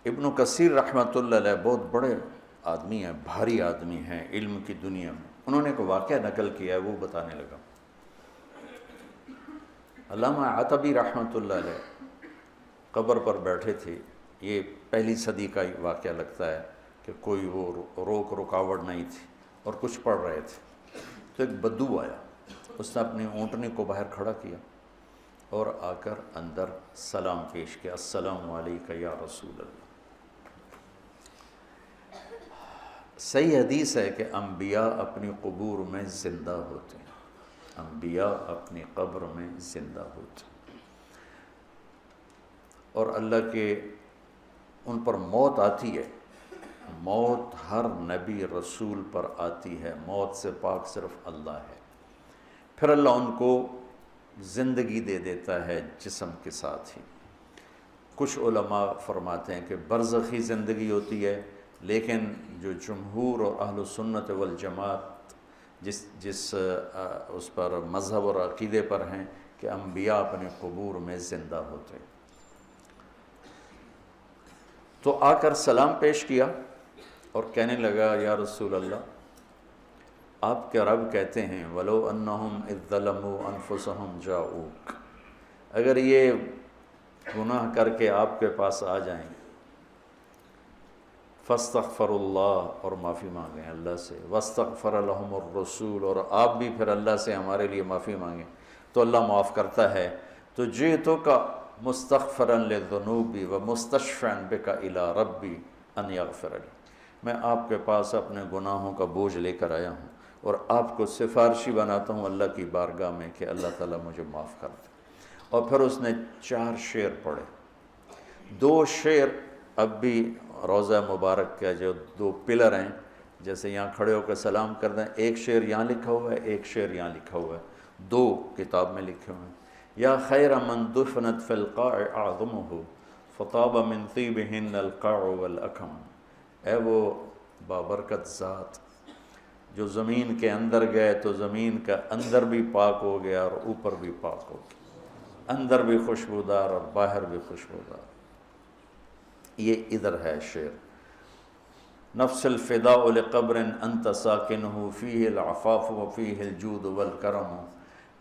ابن کثیر رحمۃ اللہ علیہ بہت بڑے آدمی ہیں، بھاری آدمی ہیں علم کی دنیا میں. انہوں نے ایک واقعہ نقل کیا ہے، وہ بتانے لگا. علامہ عتبی رحمۃ اللہ علیہ قبر پر بیٹھے تھے. یہ پہلی صدی کا واقعہ لگتا ہے کہ کوئی وہ رکاوٹ نہیں تھی اور کچھ پڑھ رہے تھے تو ایک بدو آیا. اس نے اپنی اونٹنی کو باہر کھڑا کیا اور آ کر اندر سلام پیش کیا، السلام علیکہ یا رسول اللہ. صحیح حدیث ہے کہ انبیاء اپنی قبور میں زندہ ہوتے ہیں، انبیاء اپنی قبر میں زندہ ہوتے ہیں، اور اللہ کے ان پر موت آتی ہے. موت ہر نبی رسول پر آتی ہے، موت سے پاک صرف اللہ ہے. پھر اللہ ان کو زندگی دے دیتا ہے جسم کے ساتھ ہی. کچھ علماء فرماتے ہیں کہ برزخی زندگی ہوتی ہے، لیکن جو جمہور اور اہل سنت والجماعت جس اس پر مذہب اور عقیدے پر ہیں کہ انبیاء اپنے قبور میں زندہ ہوتے ہیں. تو آ کر سلام پیش کیا اور کہنے لگا، یا رسول اللہ، آپ کے رب کہتے ہیں وَلَوْ أَنَّهُمْ إِذْ ظَلَمُوا أَنفُسَهُمْ جَاءُوكَ، اگر یہ گناہ کر کے آپ کے پاس آ جائیں، فَاسْتَغْفَرُوا اللَّهَ، اور معافی مانگیں اللہ سے، وَاسْتَغْفَرَ لَهُمُ الرَّسُولُ، اور آپ بھی پھر اللہ سے ہمارے لیے معافی مانگیں تو اللہ معاف کرتا ہے. تو جِئْتُكَ مُسْتَغْفِرًا لِلذُّنُوبِ وَمُسْتَشْفِعًا بِكَ إِلَىٰ رَبِّي أَنْ يَغْفِرَ لِي، میں آپ کے پاس اپنے گناہوں کا بوجھ لے کر آیا ہوں اور آپ کو سفارشی بناتا ہوں اللہ کی بارگاہ میں کہ اللہ تعالیٰ مجھے معاف کر دے. اور پھر اس نے 4 شعر پڑھے. 2 شعر اب بھی روضہ مبارک کے جو 2 پلر ہیں، جیسے یہاں کھڑے ہو کے سلام کر دیں، ایک شعر یہاں لکھا ہوا ہے، ایک شعر یہاں لکھا ہوا ہے، 2 کتاب میں لکھے ہوئے ہیں. یا خیر من دفنت فی القاع اعظمہ فطاب من طیبہن القاع والاکم، اے وہ بابرکت ذات جو زمین کے اندر گئے تو زمین کا اندر بھی پاک ہو گیا اور اوپر بھی پاک ہو گیا، اندر بھی خوشبودار اور باہر بھی خوشبودار. یہ ادھر ہے شعر. نفس الفداء لقبر انت ساکنہ فیہ العفاف وفیہ الجود والکرم،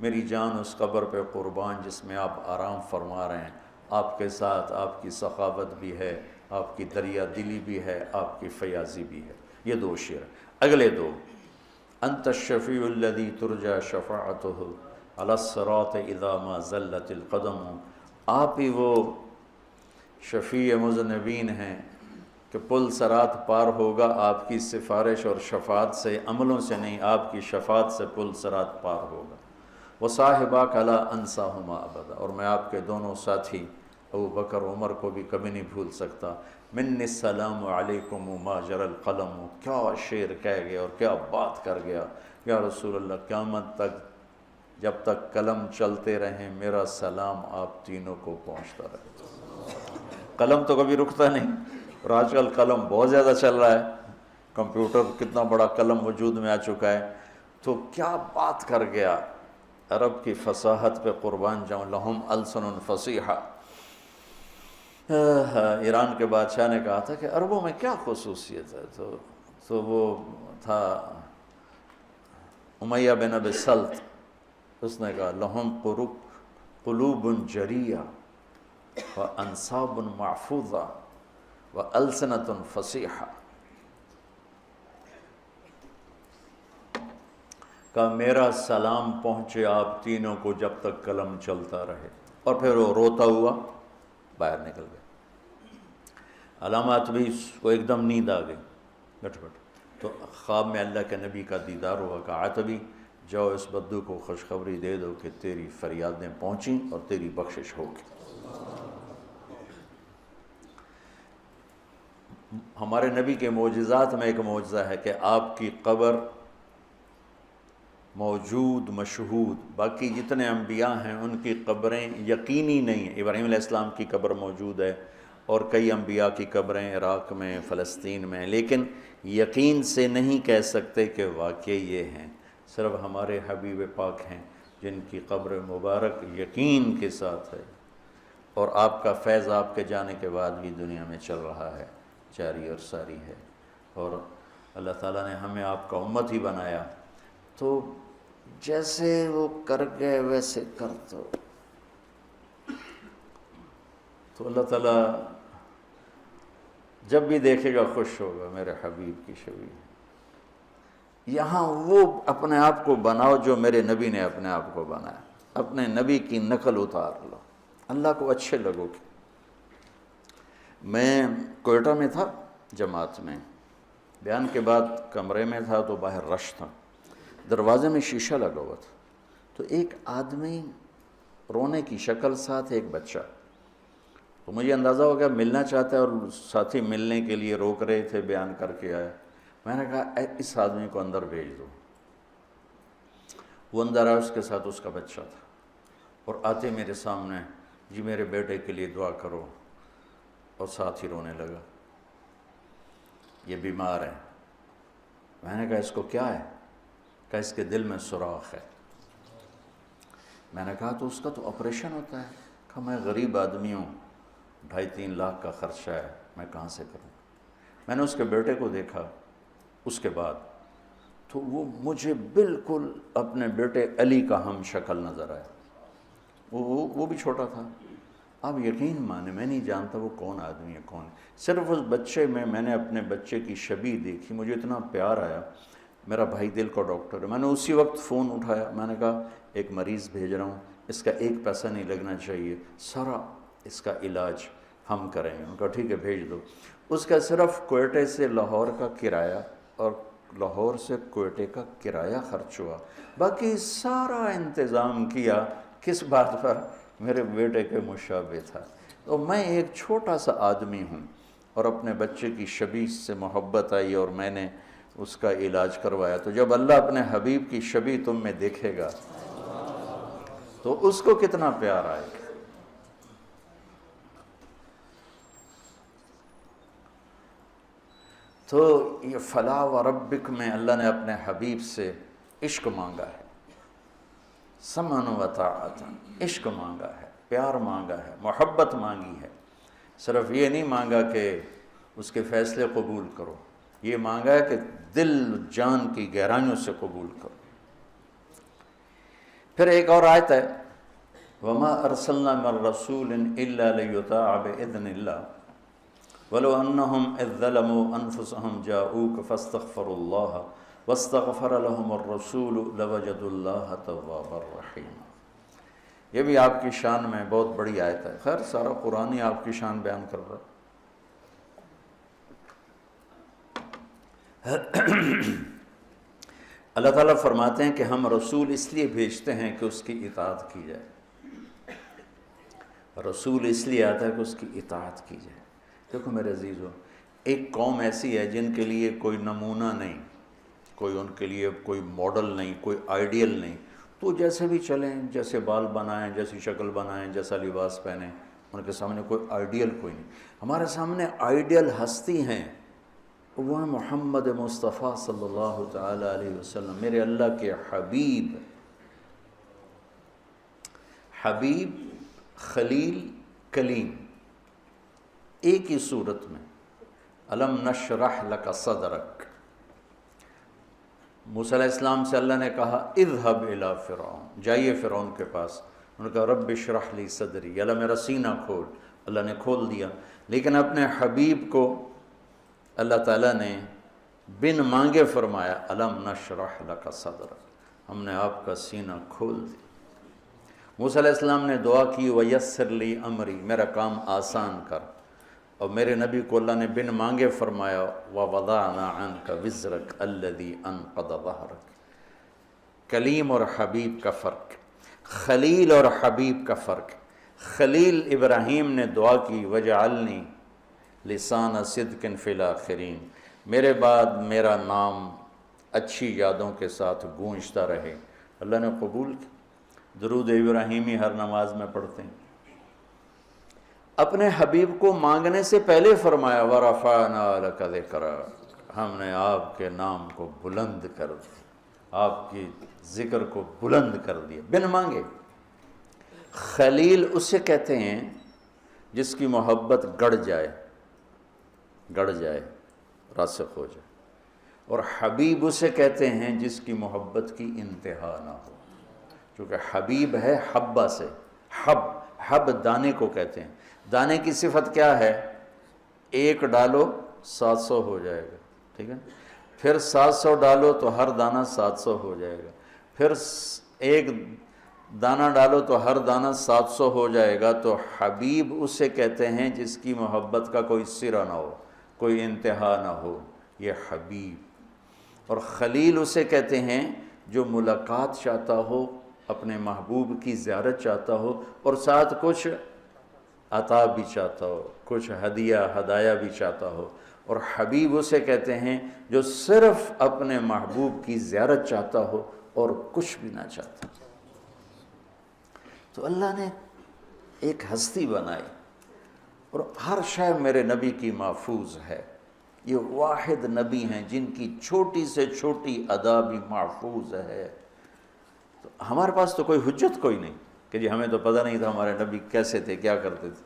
میری جان اس قبر پہ قربان جس میں آپ آرام فرما رہے ہیں، آپ کے ساتھ آپ کی سخاوت بھی ہے، آپ کی دریا دلی بھی ہے، آپ کی فیاضی بھی ہے. یہ 2 شعر. اگلے 2، انت الشفیع الذی ترجى شفاعتہ علی الصراط اذا ما زلت القدم، آپ ہی وہ شفیع مذنبین ہیں کہ پل صراط پار ہوگا آپ کی سفارش اور شفاعت سے، عملوں سے نہیں، آپ کی شفاعت سے پل صراط پار ہوگا. وصاحباک لا انساہما ابدا، اور میں آپ کے دونوں ساتھی ابو بکر عمر کو بھی کبھی نہیں بھول سکتا. منی السلام علیکم ما جرى القلم، کیا شعر کہہ گیا اور کیا بات کر گیا. یا رسول اللہ، قیامت تک جب تک قلم چلتے رہیں میرا سلام آپ تینوں کو پہنچتا رہے. قلم تو کبھی رکتا نہیں، اور آج کل قلم بہت زیادہ چل رہا ہے، کمپیوٹر کتنا بڑا قلم وجود میں آ چکا ہے. تو کیا بات کر گیا، عرب کی فصاحت پہ قربان جاؤں. لہم السن فصیحہ، ایران کے بادشاہ نے کہا تھا کہ عربوں میں کیا خصوصیت ہے، تو وہ تھا امیہ بن ابی سلط، اس نے کہا لہم قلوب جریہ وانصاب محفوظہ والسنۃ فصیحہ، کہ میرا سلام پہنچے آپ تینوں کو جب تک قلم چلتا رہے. اور پھر وہ روتا ہوا باہر نکل گیا. علامات بھی کو ایک دم نیند آ گئی، گٹ تو خواب میں اللہ کے نبی کا دیدار ہوا. کہا عتبی جاؤ اس بدو کو خوشخبری دے دو کہ تیری فریادیں پہنچیں اور تیری بخشش ہوگی. ہمارے نبی کے معجزات میں ایک معجزہ ہے کہ آپ کی قبر موجود مشہود، باقی جتنے انبیاء ہیں ان کی قبریں یقینی نہیں ہیں. ابراہیم علیہ السلام کی قبر موجود ہے اور کئی انبیاء کی قبریں عراق میں، فلسطین میں، لیکن یقین سے نہیں کہہ سکتے کہ واقعی یہ ہیں. صرف ہمارے حبیب پاک ہیں جن کی قبر مبارک یقین کے ساتھ ہے. اور آپ کا فیض آپ کے جانے کے بعد بھی دنیا میں چل رہا ہے، جاری اور ساری ہے، اور اللہ تعالیٰ نے ہمیں آپ کا امت ہی بنایا، تو جیسے وہ کر گئے ویسے کر دو، تو اللہ تعالیٰ جب بھی دیکھے گا خوش ہوگا، میرے حبیب کی شبیہ۔ یہاں وہ اپنے آپ کو بناؤ جو میرے نبی نے اپنے آپ کو بنایا، اپنے نبی کی نقل اتار لو، اللہ کو اچھے لگو گے۔ میں کوئٹہ میں تھا جماعت میں، بیان کے بعد کمرے میں تھا تو باہر رش تھا، دروازے میں شیشہ لگا ہوا تھا، تو ایک آدمی رونے کی شکل ساتھ ایک بچہ، تو مجھے اندازہ ہو گیا ملنا چاہتا ہے، اور ساتھی ملنے کے لیے روک رہے تھے، بیان کر کے آئے۔ میں نے کہا اس آدمی کو اندر بھیج دو۔ وہ اندر آیا، اس کے ساتھ اس کا بچہ تھا، اور آتے میرے سامنے، جی میرے بیٹے کے لیے دعا کرو، اور ساتھ ہی رونے لگا، یہ بیمار ہے۔ میں نے کہا اس کو کیا ہے؟ کہا اس کے دل میں سوراخ ہے۔ میں نے کہا تو اس کا تو آپریشن ہوتا ہے۔ کہا میں غریب آدمی ہوں، 2.5-3 لاکھ کا خرچہ ہے، میں کہاں سے کروں؟ میں نے اس کے بیٹے کو دیکھا اس کے بعد، تو وہ مجھے بالکل اپنے بیٹے علی کا ہم شکل نظر آیا، وہ بھی چھوٹا تھا۔ آپ یقین مانے میں نہیں جانتا وہ کون آدمی ہے، کون، صرف اس بچے میں نے اپنے بچے کی شبیہ دیکھی، مجھے اتنا پیار آیا۔ میرا بھائی دل کا ڈاکٹر ہے، میں نے اسی وقت فون اٹھایا، میں نے کہا ایک مریض بھیج رہا ہوں، اس کا 1 پیسہ نہیں لگنا چاہیے، سارا اس کا علاج ہم کریں گے۔ ان کا ٹھیک ہے بھیج دو۔ اس کا صرف کوئٹے سے لاہور کا کرایہ اور لاہور سے کوئٹے کا کرایہ خرچ ہوا، باقی سارا انتظام کیا کس بات پر؟ میرے بیٹے کے مشابہ تھا۔ تو میں ایک چھوٹا سا آدمی ہوں، اور اپنے بچے کی شبیہ سے محبت آئی اور میں نے اس کا علاج کروایا۔ تو جب اللہ اپنے حبیب کی شبیہ تم میں دیکھے گا تو اس کو کتنا پیار آئے گا۔ تو یہ فلا وربک میں اللہ نے اپنے حبیب سے عشق مانگا ہے، سمعا و طاعتا، عشق مانگا ہے، پیار مانگا ہے، محبت مانگی ہے۔ صرف یہ نہیں مانگا کہ اس کے فیصلے قبول کرو، یہ مانگا ہے کہ دل جان کی گہرائیوں سے قبول کرو۔ پھر ایک اور آیت ہے، وَمَا أَرْسَلْنَا مِن رَّسُولٍ إِلَّا لِيُطَاعَ بِإِذْنِ اللَّهِ وَلَوْ أَنَّهُمْ إِذ ظَّلَمُوا أَنفُسَهُمْ جَاءُوكَ فَاسْتَغْفَرُوا اللَّهَ وَاسْتَغْفَرَ لَهُمُ الرَّسُولُ لَوَجَدُوا اللَّهَ تَوَّابًا رَّحِيمًا۔ یہ بھی آپ کی شان میں بہت بڑی آیت ہے، خیر سارا قرآن ہی آپ کی شان بیان کر رہا ہے۔ اللہ تعالیٰ فرماتے ہیں کہ ہم رسول اس لیے بھیجتے ہیں کہ اس کی اطاعت کی جائے، رسول اس لیے آتا ہے کہ اس کی اطاعت کی جائے۔ دیکھو میرے عزیزو، ایک قوم ایسی ہے جن کے لیے کوئی نمونہ نہیں، کوئی ان کے لیے کوئی ماڈل نہیں، کوئی آئیڈیل نہیں، تو جیسے بھی چلیں، جیسے بال بنائیں، جیسی شکل بنائیں، جیسا لباس پہنیں، ان کے سامنے کوئی آئیڈیل کوئی نہیں۔ ہمارے سامنے آئیڈیل ہستی ہیں، وہ محمد مصطفیٰ صلی اللہ تعالی علیہ وسلم، میرے اللہ کے حبیب، حبیب، خلیل، کلیم، ایک ہی صورت میں۔ الم نشرح لک صدرک، موسیٰ علیہ السلام سے اللہ نے کہا اذهب الی فرعون، جائیے فرعون کے پاس۔ انہوں نے کہا رب اشرح لی صدری، اللہ میرا سینہ کھول، اللہ نے کھول دیا۔ لیکن اپنے حبیب کو اللہ تعالیٰ نے بن مانگے فرمایا الم نشرح لک صدرک، ہم نے آپ کا سینہ کھول دیا۔ موسیٰ علیہ السلام نے دعا کی ویسر لی امری، میرا کام آسان کر، اور میرے نبی کو اللہ نے بن مانگے فرمایا وَوَضَعْنَا عَنْكَ وِزْرَكَ الَّذِي أَنْقَضَ ظَهْرَكَ۔ کلیم اور حبیب کا فرق، خلیل اور حبیب کا فرق۔ خلیل ابراہیم نے دعا کی وَجَعَلْنِي لِسَانَ صِدْقٍ فِي الْآخِرِينَ، میرے بعد میرا نام اچھی یادوں کے ساتھ گونجتا رہے، اللہ نے قبول کی۔ درود ابراہیمی ہر نماز میں پڑھتے ہیں۔ اپنے حبیب کو مانگنے سے پہلے فرمایا وَرَفَعْنَا لَكَ ذِكْرَكَ، ہم نے آپ کے نام کو بلند کر دیا، آپ کی ذکر کو بلند کر دیا، بن مانگے۔ خلیل اسے کہتے ہیں جس کی محبت گڑ جائے راسخ ہو جائے، اور حبیب اسے کہتے ہیں جس کی محبت کی انتہا نہ ہو، کیونکہ حبیب ہے حبہ سے، حب دانے کو کہتے ہیں۔ دانے کی صفت کیا ہے؟ ایک ڈالو 700 ہو جائے گا، ٹھیک ہے، پھر 700 ڈالو تو ہر دانہ 700 ہو جائے گا، پھر ایک دانہ ڈالو تو ہر دانہ 700 ہو جائے گا۔ تو حبیب اسے کہتے ہیں جس کی محبت کا کوئی سرا نہ ہو، کوئی انتہا نہ ہو، یہ حبیب۔ اور خلیل اسے کہتے ہیں جو ملاقات چاہتا ہو، اپنے محبوب کی زیارت چاہتا ہو، اور ساتھ کچھ عطا بھی چاہتا ہو، کچھ ہدایہ بھی چاہتا ہو۔ اور حبیب اسے کہتے ہیں جو صرف اپنے محبوب کی زیارت چاہتا ہو اور کچھ بھی نہ چاہتا۔ تو اللہ نے ایک ہستی بنائی، اور ہر شے میرے نبی کی محفوظ ہے۔ یہ واحد نبی ہیں جن کی چھوٹی سے چھوٹی ادا بھی محفوظ ہے۔ تو ہمارے پاس تو کوئی حجت کوئی نہیں کہ جی ہمیں تو پتہ نہیں تھا ہمارے نبی کیسے تھے، کیا کرتے تھے۔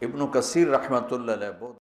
ابن کثیر رحمۃ اللہ علیہ بہت